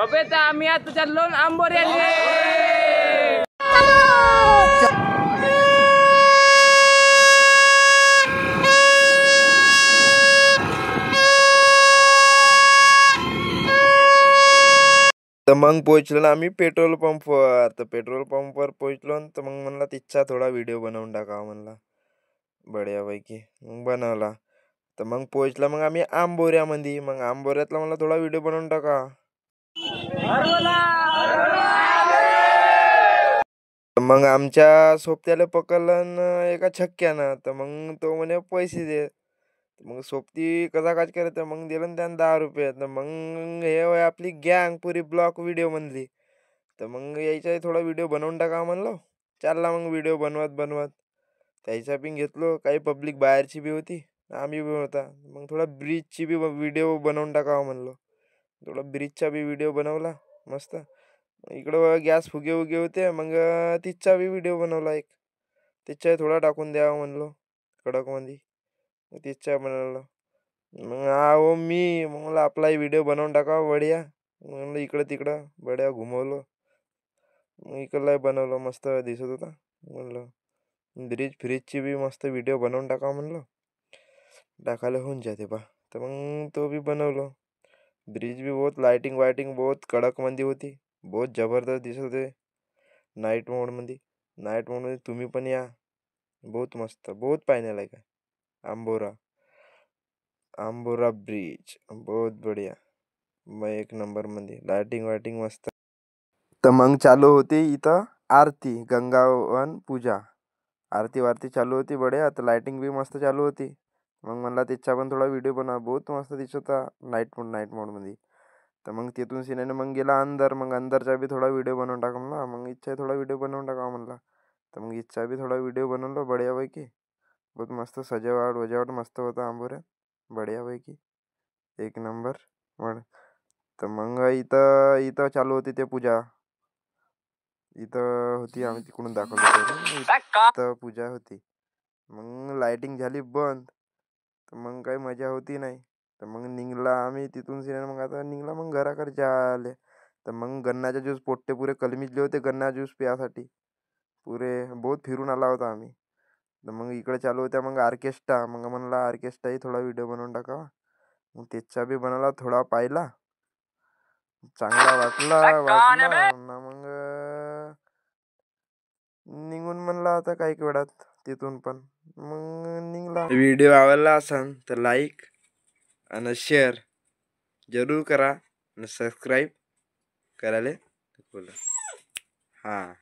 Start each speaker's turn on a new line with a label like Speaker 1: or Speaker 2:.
Speaker 1: अबे तर आम्ही आता चाललो आंबोऱ्याले.
Speaker 2: तर मग पोहोचलो ना आम्ही पेट्रोल पंपवर. तर पेट्रोल पंपवर पोहोचलो तर मग म्हणला तिथचा थोडा व्हिडिओ बनवून टाकावा म्हणला. बढियापैकी मग बनवला. तर मग पोहोचला मग आम्ही आंबोऱ्यामध्ये. मग आंबोऱ्यातला मला थोडा व्हिडिओ बनवून टाका. मग आमच्या सोबत्याला पकडलं एका छक्क्यानं. तर मग तो म्हणे पैसे दे. मग सोबती कसा काच करत मग दिलं ना त्यानं 10 रुपये. तर मग हे आपली गँग पुरी ब्लॉक व्हिडिओ म्हणली. तर मग यायचा थोडा व्हिडिओ बनवून टाका म्हणलो. चालला मग व्हिडिओ बनवत बनवत त्याचा बी घेतलो. काही पब्लिक बाहेरची बी होती, आम्ही बी होता. मग थोडा ब्रिजची बी व्हिडिओ बनवून टाकावं म्हणलो. थोडा ब्रिजचा बी व्हिडिओ बनवला मस्त. इकडं गॅस फुगे उगे होते. मग तिथचा बी व्हिडिओ बनवला एक. तिथचा थोडा टाकून द्यावा म्हणलो कडकमध्ये. तिथचा बनवला. मग हो मी म्हणलं आपलाही व्हिडिओ बनवून टाकावा बढिया. म्हणलं इकडं तिकडं बढिया घुमवलं. मग इकडलाही बनवलं मस्त दिसत होता. म्हणलं फ्रीजची बी मस्त व्हिडिओ बनवून टाकावा म्हणलं. टाकायला होऊन जाते बा. तर मग तो बी बनवलो. ब्रिज बी बहुत लाइटिंग वाइटिंग बहुत कडकमध्ये होती. बहुत जबरदस्त दिसत होते नाईट मोडमध्ये. नाईट मोडमध्ये तुम्ही पण या. बहुत मस्त, बहुत पाहण्यालायक आहे आंबोरा ब्रिज. बहुत बढिया. मग एक नंबरमध्ये लाइटिंग वाइटिंग मस्त. तर मग चालू होती इथं आरती, गंगावन पूजा. आरती वारती चालू होती बढिया. तर लाइटिंग बी मस्त चालू होती. मग म्हणला तिथचा पण थोडा व्हिडिओ बनवा. बहुत मस्त दिसत होता नाईट मोडमध्ये. तर मग तिथून सिनेने मग गेला अंदर. मग अंदरचा बी थोडा व्हिडिओ बनवून टाका म्हणला. मग इच्छा थोडा व्हिडिओ बनवून टाका म्हणला. तर मग इच्छा बी थोडा व्हिडिओ बनवला बढियापैकी. बहुत मस्त वजावट मस्त होता आंबोऱ्यात बढियापैकी एक नंबर. तर मग इथं चालू होती ते पूजा. इथं होती आम्ही तिकडून दाखवलं. इथं पूजा होती. मग लाइटिंग झाली बंद. तर मग काही मजा होती नाही. तर मग निघला आम्ही तिथून मग आता निघला मग घराकडे आले. तर मग गन्नाचे ज्यूस पोट्टे पुरे कलमिजले होते गन्ना ज्यूस प्यासाठी. पुरे बहुत फिरून आला होता आम्ही. तर मग इकडे चालू होत्या मग ऑर्केस्ट्रा. मग म्हणला ऑर्केस्ट्राही थोडा व्हिडिओ बनवून टाकावा. मग त्याचा बी बनवला. थोडा पाहिला चांगला वाटला ना. मग निघून म्हणला आता काही वेळात तिथून पण मग निघला. व्हिडिओ आवडला असेल तर लाईक आणि शेअर जरूर करा आणि सबस्क्राईब करायला बोला. हां.